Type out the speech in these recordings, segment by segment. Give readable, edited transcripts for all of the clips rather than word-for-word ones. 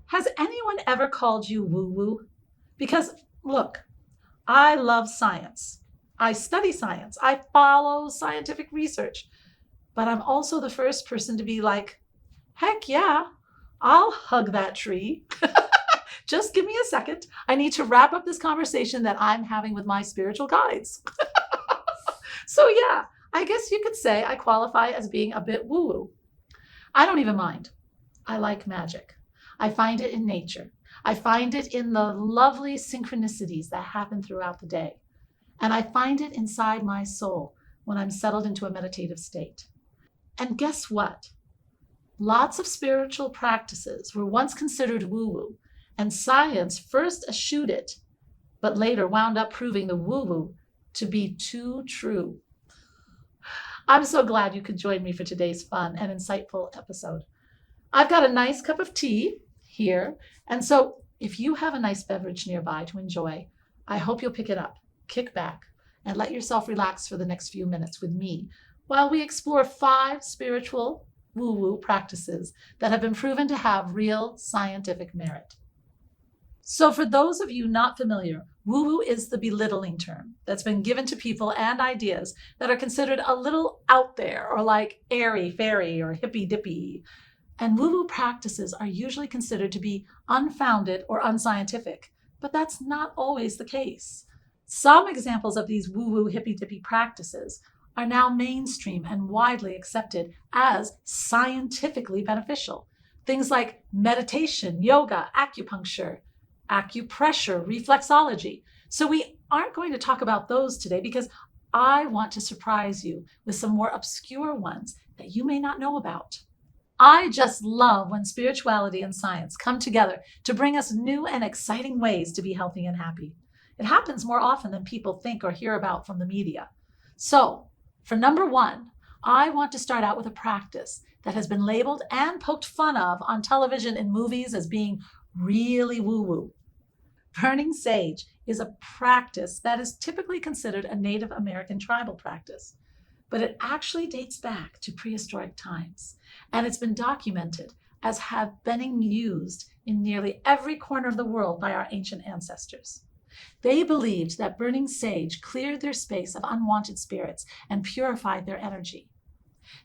Has anyone ever called you woo-woo? Because look, I love science. I study science. I follow scientific research. But I'm also the first person to be like, heck yeah, I'll hug that tree. Just give me a second. I need to wrap up this conversation that I'm having with my spiritual guides. So yeah, I guess you could say I qualify as being a bit woo-woo. I don't even mind. I like magic. I find it in nature. I find it in the lovely synchronicities that happen throughout the day. And I find it inside my soul when I'm settled into a meditative state. And guess what? Lots of spiritual practices were once considered woo-woo, and science first eschewed it, but later wound up proving the woo-woo to be too true. I'm so glad you could join me for today's fun and insightful episode. I've got a nice cup of tea here, and so if you have a nice beverage nearby to enjoy, I hope you'll pick it up, kick back, and let yourself relax for the next few minutes with me while we explore 5 spiritual woo-woo practices that have been proven to have real scientific merit. So for those of you not familiar, woo-woo is the belittling term that's been given to people and ideas that are considered a little out there or like airy-fairy or hippy-dippy. And woo-woo practices are usually considered to be unfounded or unscientific, but that's not always the case. Some examples of these woo-woo hippy-dippy practices are now mainstream and widely accepted as scientifically beneficial. Things like meditation, yoga, acupuncture, acupressure, reflexology. So we aren't going to talk about those today because I want to surprise you with some more obscure ones that you may not know about. I just love when spirituality and science come together to bring us new and exciting ways to be healthy and happy. It happens more often than people think or hear about from the media. So, for number 1, I want to start out with a practice that has been labeled and poked fun of on television and movies as being really woo-woo. Burning sage is a practice that is typically considered a Native American tribal practice, but it actually dates back to prehistoric times, and it's been documented as have been used in nearly every corner of the world by our ancient ancestors. They believed that burning sage cleared their space of unwanted spirits and purified their energy.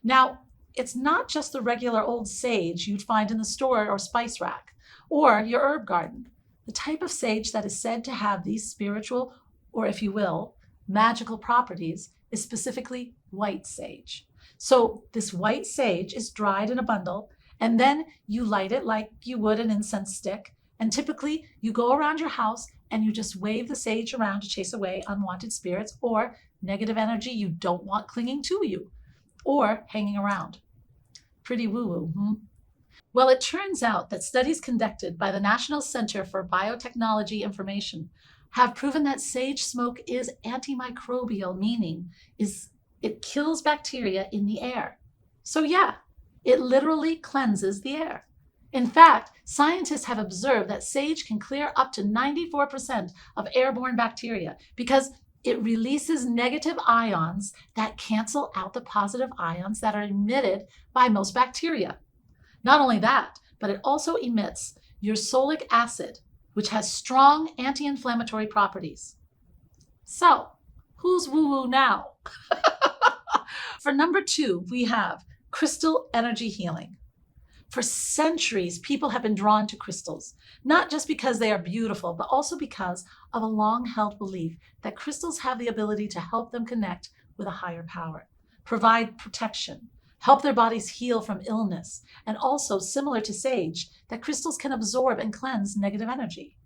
Now, it's not just the regular old sage you'd find in the store or spice rack, or your herb garden. The type of sage that is said to have these spiritual, or if you will, magical properties is specifically white sage. So this white sage is dried in a bundle, and then you light it like you would an incense stick. And typically you go around your house and you just wave the sage around to chase away unwanted spirits or negative energy you don't want clinging to you or hanging around. Pretty woo-woo, hmm? Well, it turns out that studies conducted by the National Center for Biotechnology Information have proven that sage smoke is antimicrobial, meaning it kills bacteria in the air. So yeah, it literally cleanses the air. In fact, scientists have observed that sage can clear up to 94% of airborne bacteria because it releases negative ions that cancel out the positive ions that are emitted by most bacteria. Not only that, but it also emits ursolic acid, which has strong anti-inflammatory properties. So, who's woo-woo now? For number 2, we have crystal energy healing. For centuries, people have been drawn to crystals, not just because they are beautiful, but also because of a long-held belief that crystals have the ability to help them connect with a higher power, provide protection, help their bodies heal from illness, and also, similar to sage, that crystals can absorb and cleanse negative energy.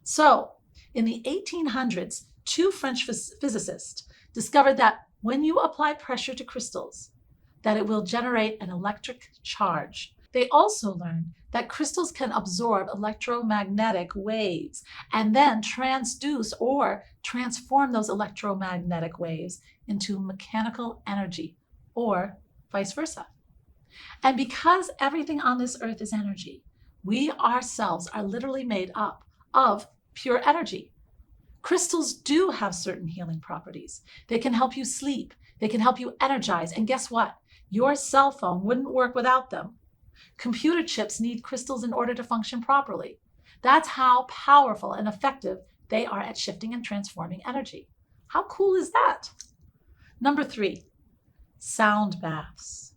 So, in the 1800s, 2 French physicists discovered that when you apply pressure to crystals, that it will generate an electric charge. They also learned that crystals can absorb electromagnetic waves and then transduce or transform those electromagnetic waves into mechanical energy, or vice versa. And because everything on this earth is energy, we ourselves are literally made up of pure energy. Crystals do have certain healing properties. They can help you sleep. They can help you energize. And guess what? Your cell phone wouldn't work without them. Computer chips need crystals in order to function properly. That's how powerful and effective they are at shifting and transforming energy. How cool is that? Number 3, sound baths.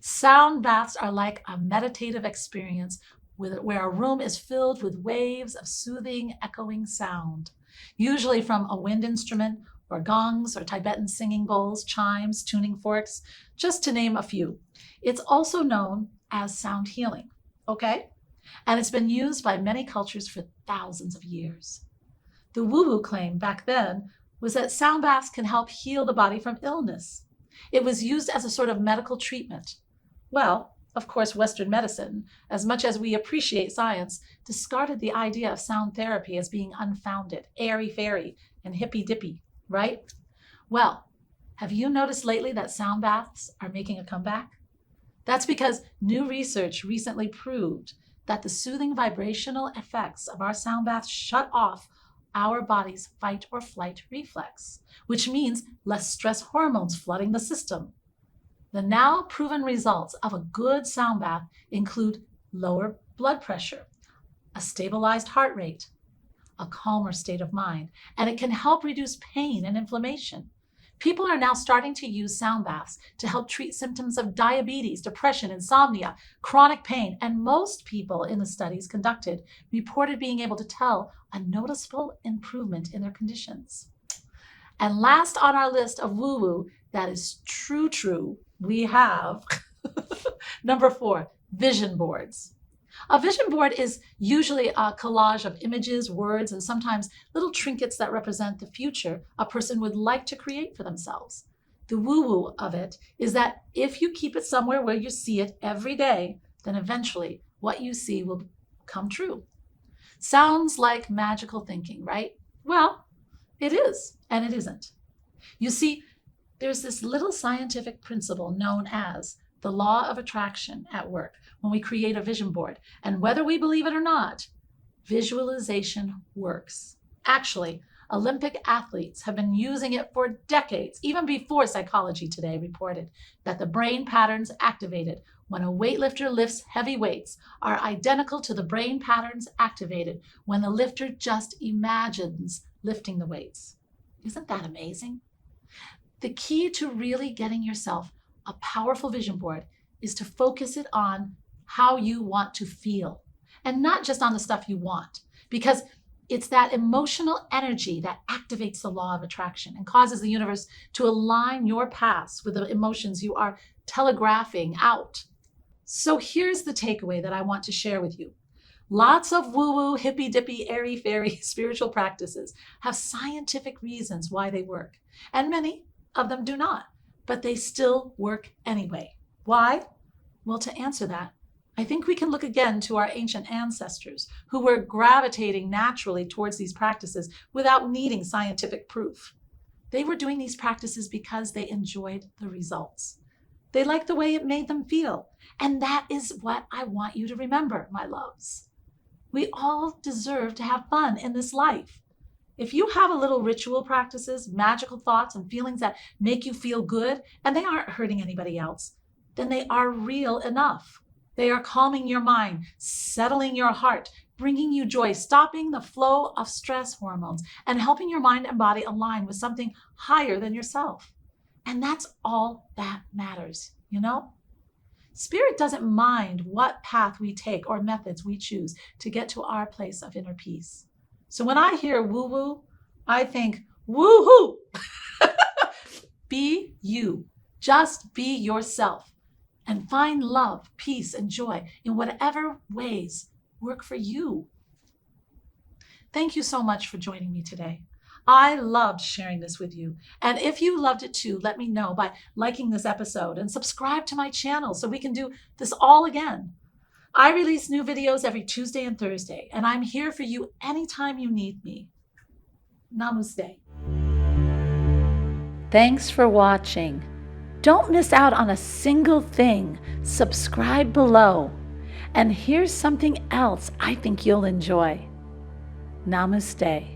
Sound baths are like a meditative experience where a room is filled with waves of soothing, echoing sound, usually from a wind instrument or gongs or Tibetan singing bowls, chimes, tuning forks, just to name a few. It's also known as sound healing, okay? And it's been used by many cultures for thousands of years. The woo-woo claim back then was that sound baths can help heal the body from illness. It was used as a sort of medical treatment. Well, of course, Western medicine, as much as we appreciate science, discarded the idea of sound therapy as being unfounded, airy-fairy, and hippy-dippy, right? Well, have you noticed lately that sound baths are making a comeback? That's because new research recently proved that the soothing vibrational effects of our sound baths shut off our body's fight or flight reflex, which means less stress hormones flooding the system. The now proven results of a good sound bath include lower blood pressure, a stabilized heart rate, a calmer state of mind, and it can help reduce pain and inflammation. People are now starting to use sound baths to help treat symptoms of diabetes, depression, insomnia, chronic pain, and most people in the studies conducted reported being able to tell a noticeable improvement in their conditions. And last on our list of woo-woo that is true, we have number 4, vision boards. A vision board is usually a collage of images, words, and sometimes little trinkets that represent the future a person would like to create for themselves. The woo-woo of it is that if you keep it somewhere where you see it every day, then eventually what you see will come true. Sounds like magical thinking, right? Well, it is, and it isn't. You see, there's this little scientific principle known as the law of attraction at work when we create a vision board. And whether we believe it or not, visualization works. Actually, Olympic athletes have been using it for decades, even before Psychology Today reported that the brain patterns activated when a weightlifter lifts heavy weights are identical to the brain patterns activated when the lifter just imagines lifting the weights. Isn't that amazing? The key to really getting yourself a powerful vision board is to focus it on how you want to feel and not just on the stuff you want, because it's that emotional energy that activates the law of attraction and causes the universe to align your paths with the emotions you are telegraphing out. So here's the takeaway that I want to share with you. Lots of woo-woo, hippy-dippy, airy-fairy spiritual practices have scientific reasons why they work, and many of them do not, but they still work anyway. Why? Well, to answer that, I think we can look again to our ancient ancestors who were gravitating naturally towards these practices without needing scientific proof. They were doing these practices because they enjoyed the results. They liked the way it made them feel. And that is what I want you to remember, my loves. We all deserve to have fun in this life. If you have a little ritual practices, magical thoughts, and feelings that make you feel good, and they aren't hurting anybody else, then they are real enough. They are calming your mind, settling your heart, bringing you joy, stopping the flow of stress hormones, and helping your mind and body align with something higher than yourself. And that's all that matters, you know? Spirit doesn't mind what path we take or methods we choose to get to our place of inner peace. So when I hear woo-woo, I think woo-hoo. Be you. Just be yourself. And find love, peace, and joy in whatever ways work for you. Thank you so much for joining me today. I loved sharing this with you. And if you loved it too, let me know by liking this episode and subscribe to my channel so we can do this all again. I release new videos every Tuesday and Thursday, and I'm here for you anytime you need me. Namaste. Thanks for watching. Don't miss out on a single thing. Subscribe below. And here's something else I think you'll enjoy. Namaste.